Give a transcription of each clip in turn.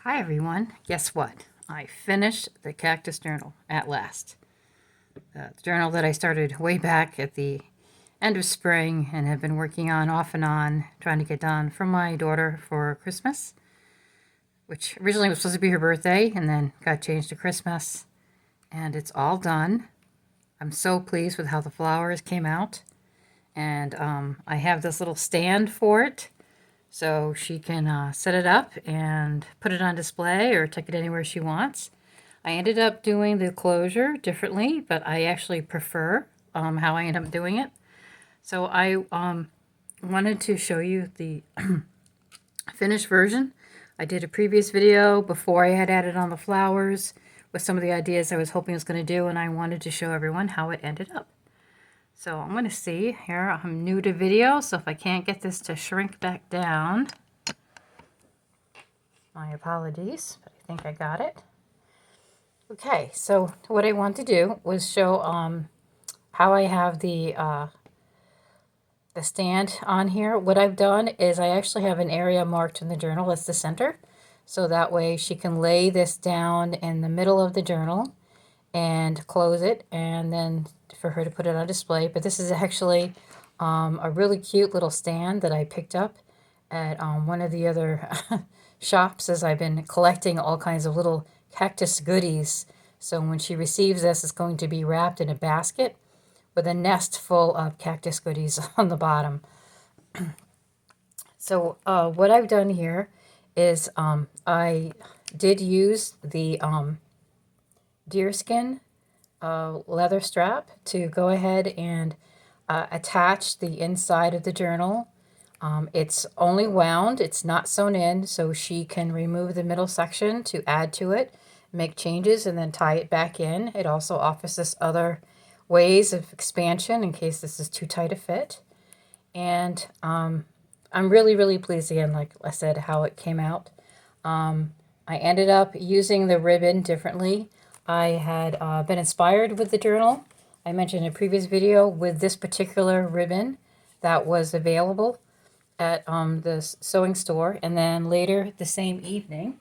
Hi everyone, guess what? I finished the Cactus Journal at last. The journal that I started way back at the end of spring and have been working on off and on, trying to get done for my daughter for Christmas, which originally was supposed to be her birthday and then got changed to Christmas. And it's all done. I'm so pleased with how the flowers came out. And I have this little stand for it, so she can set it up and put it on display or take it anywhere she wants. I ended up doing the closure differently, but I actually prefer how I end up doing it. So I wanted to show you the finished version. I did a previous video before I had added on the flowers with some of the ideas I was hoping it was going to do, and I wanted to show everyone how it ended up. So I'm going to see here, I'm new to video, so if I can't get this to shrink back down, my apologies, but I think I got it. Okay, so what I want to do was show how I have the stand on here. What I've done is I actually have an area marked in the journal as the center, so that way she can lay this down in the middle of the journal and close it, and then for her to put it on display. But this is actually a really cute little stand that I picked up at one of the other shops, as I've been collecting all kinds of little cactus goodies. So when she receives this, it's going to be wrapped in a basket with a nest full of cactus goodies on the bottom. So what I've done here is I did use the deerskin leather strap to go ahead and attach the inside of the journal. It's only wound, it's not sewn in, so she can remove the middle section to add to it, make changes, and then tie it back in. It also offers us other ways of expansion in case this is too tight a fit. And I'm really pleased, again, like I said, how it came out. I ended up using the ribbon differently. I had been inspired with the journal. I mentioned in a previous video with this particular ribbon that was available at the sewing store. And then later the same evening,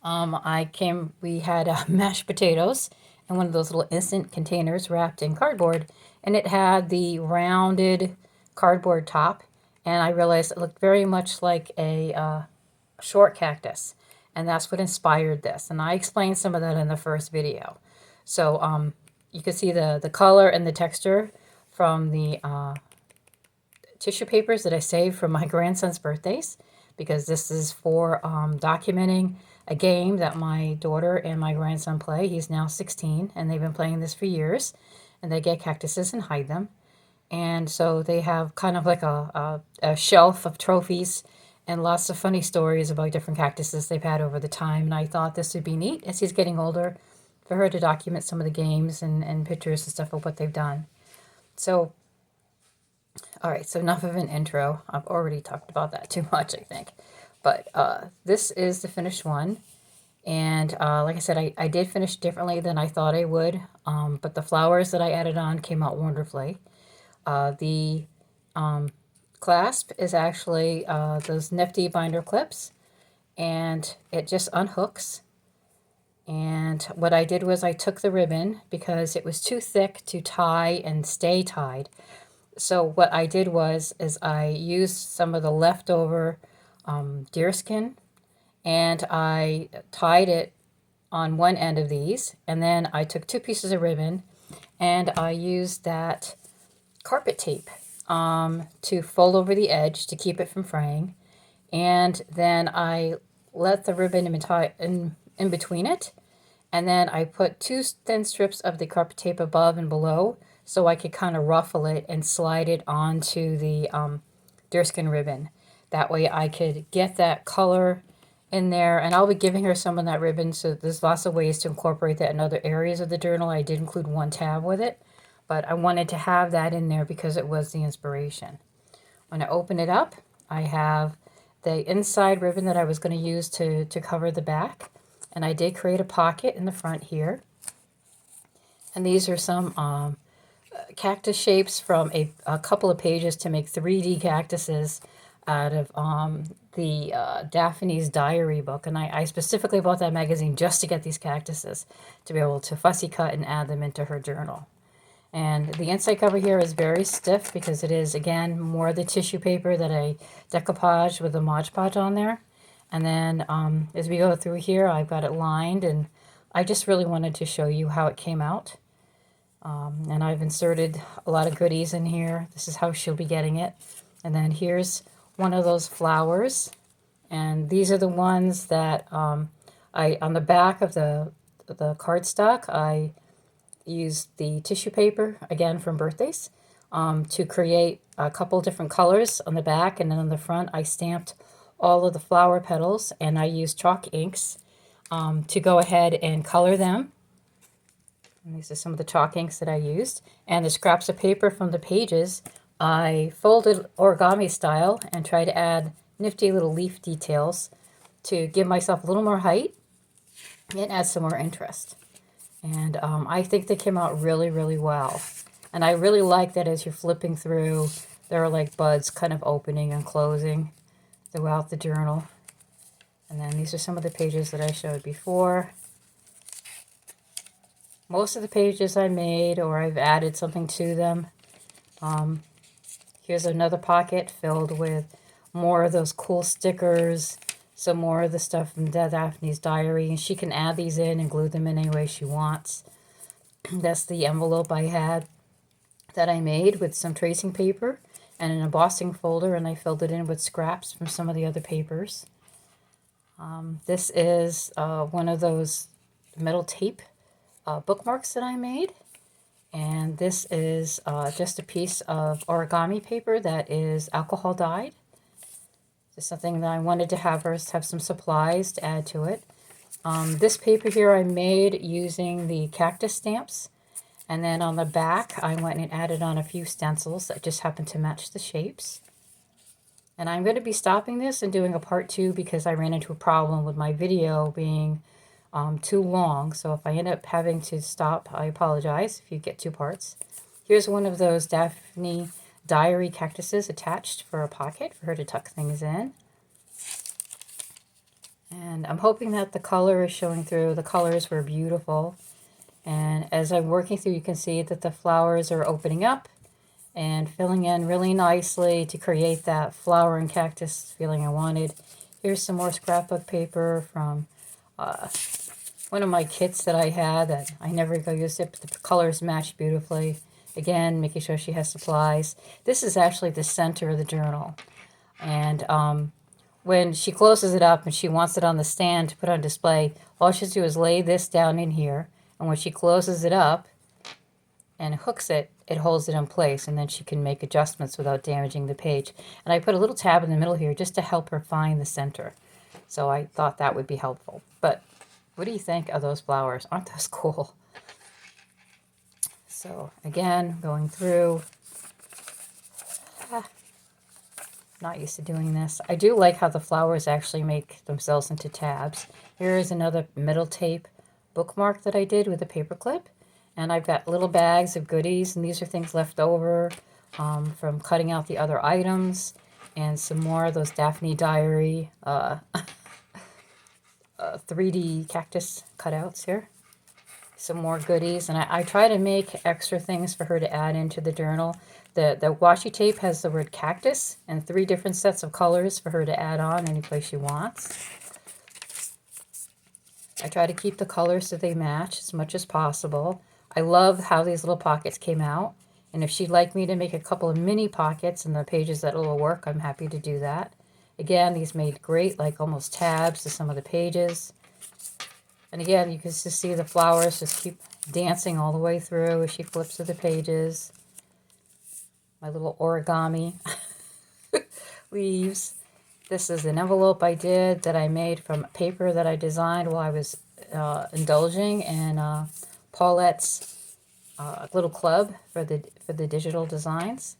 we had mashed potatoes in one of those little instant containers wrapped in cardboard. And it had the rounded cardboard top. And I realized it looked very much like a short cactus. And that's what inspired this. And I explained some of that in the first video. So you can see the color and the texture from the tissue papers that I saved from my grandson's birthdays, because this is for documenting a game that my daughter and my grandson play. He's now 16, and they've been playing this for years. And they get cactuses and hide them. And so they have kind of like a shelf of trophies and lots of funny stories about different cactuses they've had over the time. And I thought this would be neat as he's getting older for her to document some of the games and pictures and stuff of what they've done. So, all right, so enough of an intro. I've already talked about that too much, I think. But this is the finished one. And like I said, I did finish differently than I thought I would. But the flowers that I added on came out wonderfully. The clasp is actually those nifty binder clips, and it just unhooks. And what I did was I took the ribbon because it was too thick to tie and stay tied. So what I did was I used some of the leftover deerskin, and I tied it on one end of these, and then I took 2 pieces of ribbon and I used that carpet tape to fold over the edge to keep it from fraying. And then I let the ribbon in between it. And then I put 2 thin strips of the carpet tape above and below so I could kind of ruffle it and slide it onto the deerskin ribbon. That way I could get that color in there. And I'll be giving her some of that ribbon, so there's lots of ways to incorporate that in other areas of the journal. I did include one tab with it, but I wanted to have that in there because it was the inspiration. When I open it up, I have the inside ribbon that I was going to use to cover the back. And I did create a pocket in the front here. And these are some cactus shapes from a couple of pages to make 3D cactuses out of the Daphne's Diary book. And I specifically bought that magazine just to get these cactuses, to be able to fussy cut and add them into her journal. And the inside cover here is very stiff because it is, again, more of the tissue paper that I decoupaged with the Mod Podge on there. And then as we go through here, I've got it lined, and I just really wanted to show you how it came out. And I've inserted a lot of goodies in here. This is how she'll be getting it. And then here's one of those flowers. And these are the ones that on the back of the cardstock, I used the tissue paper, again from birthdays, to create a couple different colors on the back. And then on the front, I stamped all of the flower petals, and I used chalk inks to go ahead and color them. And these are some of the chalk inks that I used. And the scraps of paper from the pages, I folded origami style and tried to add nifty little leaf details to give myself a little more height and add some more interest. And I think they came out really, really well. And I really like that as you're flipping through, there are like buds kind of opening and closing throughout the journal. And then these are some of the pages that I showed before. Most of the pages I made, or I've added something to them. Here's another pocket filled with more of those cool stickers, some more of the stuff from Daphne's Diary, and she can add these in and glue them in any way she wants. That's the envelope I had that I made with some tracing paper and an embossing folder, and I filled it in with scraps from some of the other papers. This is one of those metal tape bookmarks that I made, and this is just a piece of origami paper that is alcohol dyed. It's something that I wanted to have her have some supplies to add to it. This paper here I made using the cactus stamps, and then on the back I went and added on a few stencils that just happened to match the shapes. And I'm going to be stopping this and doing a part 2 because I ran into a problem with my video being too long. So if I end up having to stop, I apologize if you get 2 parts. Here's one of those Daphne Diary cactuses attached for a pocket for her to tuck things in. And I'm hoping that the color is showing through. The colors were beautiful. And as I'm working through, you can see that the flowers are opening up and filling in really nicely to create that flower and cactus feeling I wanted. Here's some more scrapbook paper from one of my kits that I had that I never go use it, but the colors match beautifully. Again, making sure she has supplies. This is actually the center of the journal. And when she closes it up and she wants it on the stand to put on display, all she has to do is lay this down in here. And when she closes it up and hooks it, it holds it in place, and then she can make adjustments without damaging the page. And I put a little tab in the middle here just to help her find the center. So I thought that would be helpful. But what do you think of those flowers? Aren't those cool? So again, going through. Not used to doing this. I do like how the flowers actually make themselves into tabs. Here is another metal tape bookmark that I did with a paper clip. And I've got little bags of goodies, and these are things left over from cutting out the other items. And some more of those Daphne Diary 3D cactus cutouts here. Some more goodies, and I try to make extra things for her to add into the journal. The washi tape has the word cactus and 3 different sets of colors for her to add on any place she wants. I try to keep the colors so they match as much as possible. I love how these little pockets came out, and if she'd like me to make a couple of mini pockets in the pages that will work, I'm happy to do that. Again, these made great, like almost tabs to some of the pages. And again, you can just see the flowers just keep dancing all the way through as she flips through the pages. My little origami leaves. This is an envelope I did that I made from paper that I designed while I was indulging in Paulette's little club for the digital designs.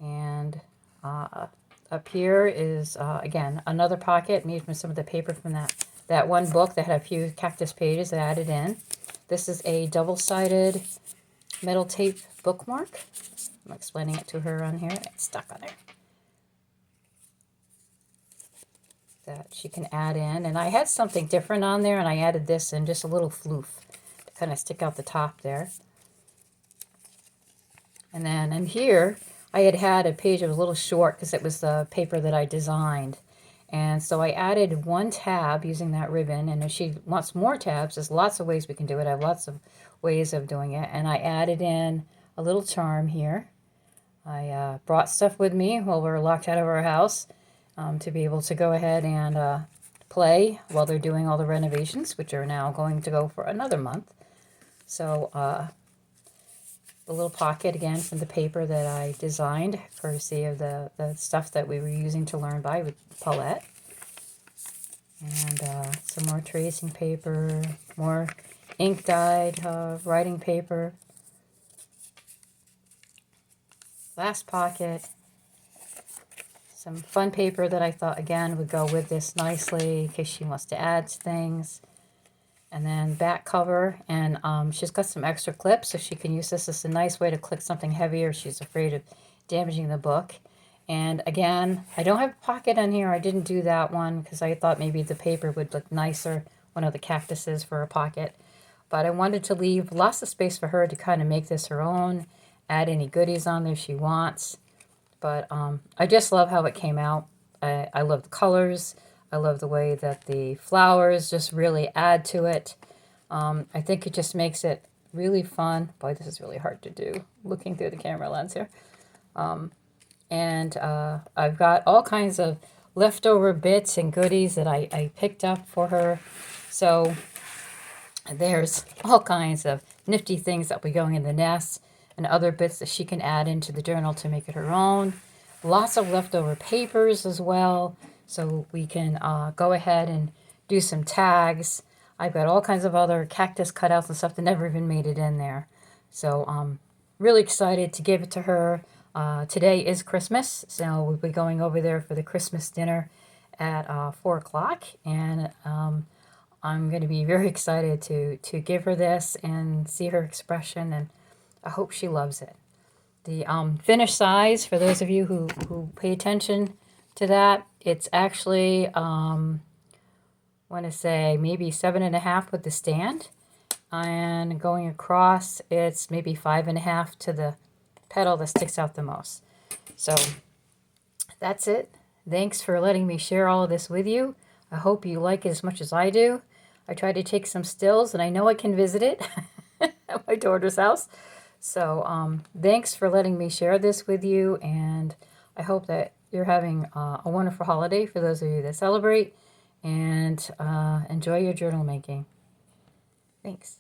And up here is, again, another pocket made from some of the paper from that one book that had a few cactus pages that I added in. This is a double-sided metal tape bookmark. I'm explaining it to her on here. It's stuck on there. that she can add in. And I had something different on there, and I added this and just a little floof to kind of stick out the top there. And then in here, I had a page that was a little short because it was the paper that I designed. And so I added one tab using that ribbon. And if she wants more tabs, there's lots of ways we can do it. I have lots of ways of doing it. And I added in a little charm here. I brought stuff with me while we were locked out of our house to be able to go ahead and play while they're doing all the renovations, which are now going to go for another month. So the little pocket again from the paper that I designed, courtesy of the stuff that we were using to learn by with Paulette. And some more tracing paper, more ink dyed writing paper. Last pocket. Some fun paper that I thought again would go with this nicely in case she wants to add things. And then back cover, and she's got some extra clips, so she can use this as a nice way to clip something heavier. She's afraid of damaging the book. And again, I don't have a pocket on here. I didn't do that one because I thought maybe the paper would look nicer, one of the cactuses for a pocket. But I wanted to leave lots of space for her to kind of make this her own, add any goodies on there if she wants. But I just love how it came out. I love the colors. I love the way that the flowers just really add to it. I think it just makes it really fun. Boy, this is really hard to do, looking through the camera lens here. And I've got all kinds of leftover bits and goodies that I picked up for her. So there's all kinds of nifty things that will be going in the nest and other bits that she can add into the journal to make it her own. Lots of leftover papers as well. So we can go ahead and do some tags. I've got all kinds of other cactus cutouts and stuff that never even made it in there. So I'm really excited to give it to her. Today is Christmas, so we'll be going over there for the Christmas dinner at 4 o'clock. And I'm going to be very excited to give her this and see her expression, and I hope she loves it. The finished size, for those of you who pay attention to that, it's actually, I want to say maybe 7.5 with the stand. And going across, it's maybe 5.5 to the petal that sticks out the most. So that's it. Thanks for letting me share all of this with you. I hope you like it as much as I do. I tried to take some stills, and I know I can visit it at my daughter's house. So thanks for letting me share this with you, and I hope that you're having a wonderful holiday for those of you that celebrate, and enjoy your journal making. Thanks.